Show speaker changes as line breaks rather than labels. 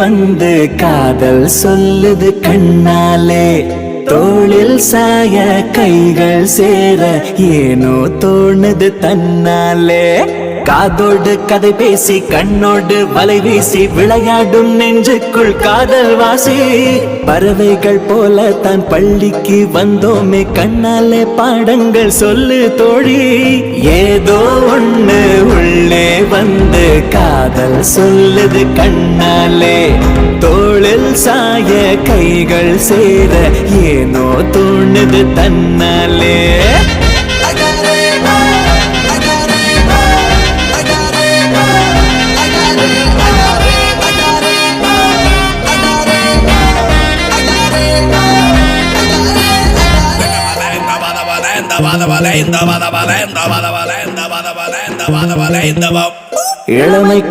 வந்து காதல் சொல்லுது கண்ணாலே தோளில் சாய கைகள் சேர ஏனோ தோணுது தன்னாலே காதோடு கதை பேசி கண்ணோடு வலை வீசி விளையாடும் நெஞ்சுக்குள் காதல் வாசி பறவைகள் போல தான் பள்ளிக்கு வந்தோமே கண்ணாலே பாடங்கள் சொல்லு தோழி ஏதோ ஒண்ணு உள்ளே வந்து காதல் சொல்லுது கண்ணாலே தோளில் சாய கைகள் சேர ஏனோ தோணுது தன்னாலே இளமைக்கு